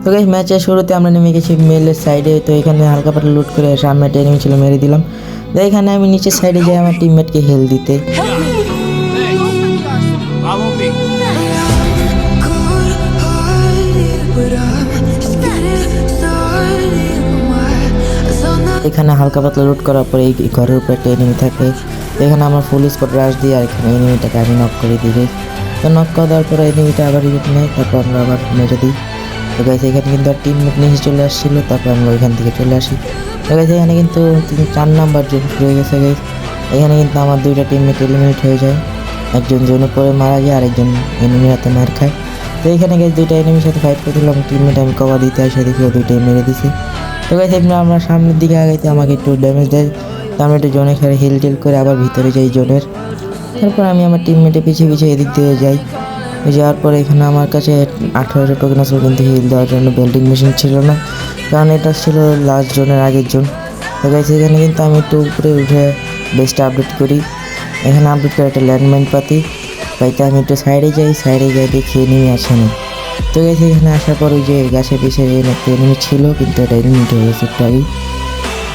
তো গাইস ম্যাচের শুরুতে আমরা নেমে গেছি মেলের সাইডে। তো এখানে হালকা পাতলা লুট করে সামনে একটা এনিমি ছিল, মেরে দিলাম। তো এখানে আমি নিচের সাইডে যাই আমার টিমমেটকে হেল দিতে। এখানে হালকা পাতলা লুট করার পরে এই ঘরের উপর একটা এনিমি থাকে। এখানে আমার ফুল স্পট রাশ দিয়ে আর এখানে এনিমিটাকে আমি নক করে দিই। তো নক করে দেওয়ার পরে এনিমিটা আবার রিভিভ নেয়, তারপর আমরা আবার মেরে দিই। তো গাইস এখানে কিন্তু আর টিমমেট নিচে চলে আসছিল, তারপর আমরা ওইখান থেকে চলে আসি। তো গাইস এখানে কিন্তু 4 নাম্বার জোন শুরু হয়ে গেছে গাইস। এখানে কিন্তু আমার 2টা টিমমেট এলিমিনেট হয়ে যায়, একজন জোনের পরে মারা যায়, আরেকজন এনিমির হাতে মার খায়। তো এখানে গাইস 2টা এনিমির সাথে ফাইট করছিলাম, টিমমেট আমি কভার দিতে আসে দেখি 2টাই মেরে দিছে। তো গাইস এমনি আমরা সামনের দিকে আগাইতে আমাকে একটু ড্যামেজ দেয়, তো আমি একটু জোনে খেলে হিল টিল করে আবার ভিতরে যাই জোনের। তারপর আমি আমার টিমমেটের পিছিয়ে পিছিয়ে এদিক দিয়ে যাই। যাওয়ার পরে এখানে আমার কাছে 1800 টোকেন আসলো, কিন্তু হিল দেওয়ার জন্য বেল্টিং মেশিন ছিল না, কারণ এটা ছিল লাস্ট জোনের আগের জোন। তো গাইস এখানে কিন্তু আমি একটু উপরে উঠে বেস্টটা আপডেট করি। এখানে আপডেট করে একটা ল্যান্ডমাইন পাতি পাইতে আমি একটু সাইডে যাই দেখি এনিমি আসে না। তো গাইস এখানে আসার পর ওই যে গাছের পিছিয়ে একটা এনিমি ছিল, কিন্তু এটা এলিমিনেট হয়ে গেছে একটু আগেই।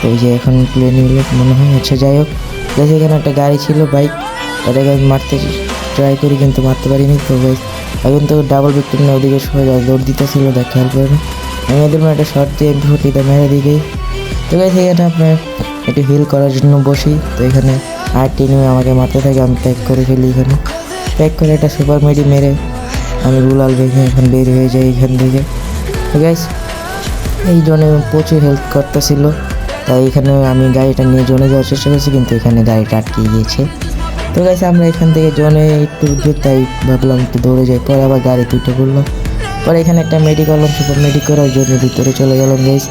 তো এই যে এখন প্লেন মনে হয়। আচ্ছা যাই হোক, গাইস এখানে একটা গাড়ি ছিল বাইক, এটাকে আমি মারতে ট্রাই করি কিন্তু মারতে পারিনি। তো গাইস এখন তো ডাবল ভিক্টিম না, ওদিকে সোজা দৌড় দিতেছিল, দেখ খেয়াল করে না। আমি এদের একটা শর্ট দিয়ে MP40 মেরে দিই। তো গাইস এখানে আপনার একটু হিল করার জন্য বসি। তো এখানে আরেকটি এনিমি আমাকে মারতে থাকে, আমি প্যাক করে ফেলি। এখানে প্যাক করে একটা সুপার মেডি মেরে আমি রুলাল ভেঙে এখন বের হয়ে যাই এখান থেকে। তো গাইস এই জোনে প্রচুর হেল্প করতেছিল, তাই এখানে আমি গাড়িটা নিয়ে জোনে যাওয়ার চেষ্টা করছি, কিন্তু এখানে গাড়িটা আটকে গিয়েছে। তো গাইস আমরা এখান থেকে জোনে একটু দূর, তাই ভাবলাম একটু দৌড়ে যাই। পরে আবার গাড়ি দুটো করলাম, পরে এখানে একটা মেডি করলাম, সুপার মেডি করে জোনের ভিতরে চলে গেলাম গাইস।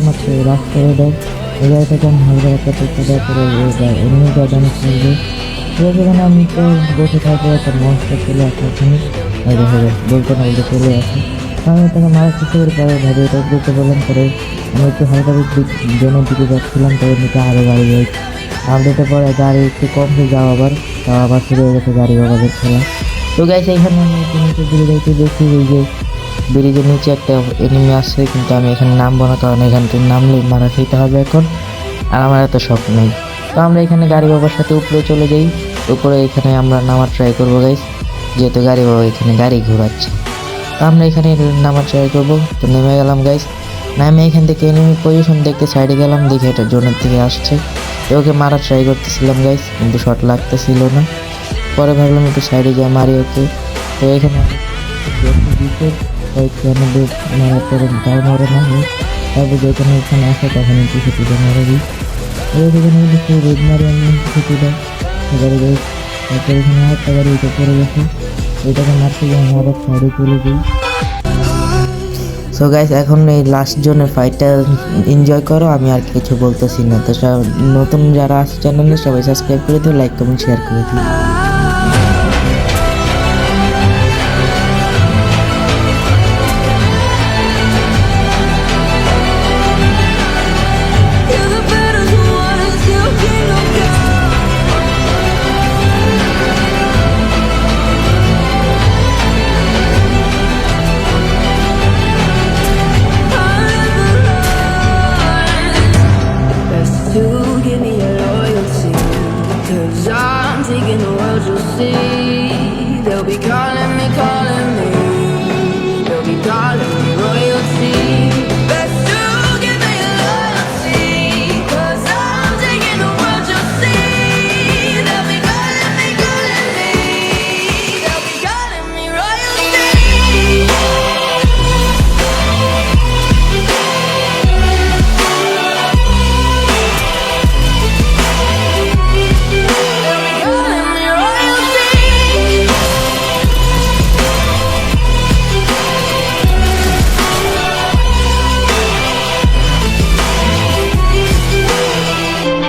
আমার রাস্তা দেয় এই জায়গাটাকে আমি হালকা একটা চেষ্টা দেওয়ার পরে এমনি গাড়ি করবে। সেখানে আমি তো বসে থাকবো, একটা মনস্টার চলে আসে ওখানে, দেখা যায় বলতে না বলতে চলে আসে। আমি তাকে মারার চেষ্টা করি, পরে ভাবে এটা বলতে বললাম। পরে আমি একটু হালকা জনের দিকে যাচ্ছিলাম, তখন দিকে আরও গাড়ি যাই আপডেটের পরে গাড়ি একটু কম হয়ে তাও আবার শুরু হয়ে গেছে গাড়ি বাবাদের খেলা। তো গাইছে এখানে আমি নিচে ঘুরে যাইতে দেখি এই যে ব্রিজের নিচে একটা এনিমি আসছে, কিন্তু আমি এখানে নামবো না, কারণ এখান থেকে নামলে মারা খেতে হবে এখন, আর আমার এত শখ নেই। তো আমরা এখানে গাড়ি বাবার সাথে উপরে চলে যাই। উপরে এখানে আমরা নামার ট্রাই করবো গাইস, যেহেতু গাড়ি বাবা এখানে গাড়ি ঘোরাচ্ছে। তো আমরা এখানে নামার ট্রাই করবো। তো নেমে গেলাম গাইস। নামে এখান থেকে এনিমি পজিশন দেখতে সাইডে গেলাম, দেখে এটা জোনের থেকে আসছে। তো ওকে মারার ট্রাই করতেছিলাম গাইস, কিন্তু শট লাগতেছিল না। পরে ভাবলাম একটু সাইডে যাই মারি ওকে। তো এখানে আমাদের মারার পরে গায়ে মরে না, তারপর যেখানে এখানে আসে তখন একটু ছুটিটা মেরে দিই। এখানে কিন্তু সেই রেড মারি আমি ছুটিটা গাড়ি গাড়ি। তারপর এখানে আরেকটা গাড়ি এটা পড়ে গেছে, এটাকে মারতে গিয়ে আমি আবার সাইডে চলে যাই। সো গাইস এখন এই লাস্ট জোনের ফাইটটা এনজয় করো, আমি আর কিছু বলতেছি না। তো নতুন যারা আছে চ্যানেলে সবাই সাবস্ক্রাইব করে দিও, লাইক কমেন্ট শেয়ার করে দিও। They'll be calling me, they'll be calling me royalty. Best to give me loyalty, 'cause I'm taking the world, you'll see. They'll be calling me, they'll be calling me royalty.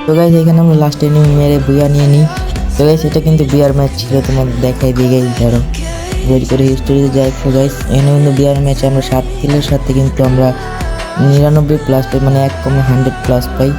তো guys এখানে আমরা last enemy মেরে বুয়া নিয়ে নিই। তো guys এটা কিন্তু বিয়ার ম্যাচ ছিল, তোমাদের দেখাই দিয়ে গাইস, ধরো ওয়েট করে হিস্টোরিতে যাই। তো গাইস এখানে কিন্তু বিয়ার ম্যাচে আমরা 7 কিলের সাথে কিন্তু আমরা 99 প্লাস পাই, মানে 1,100 প্লাস পাই।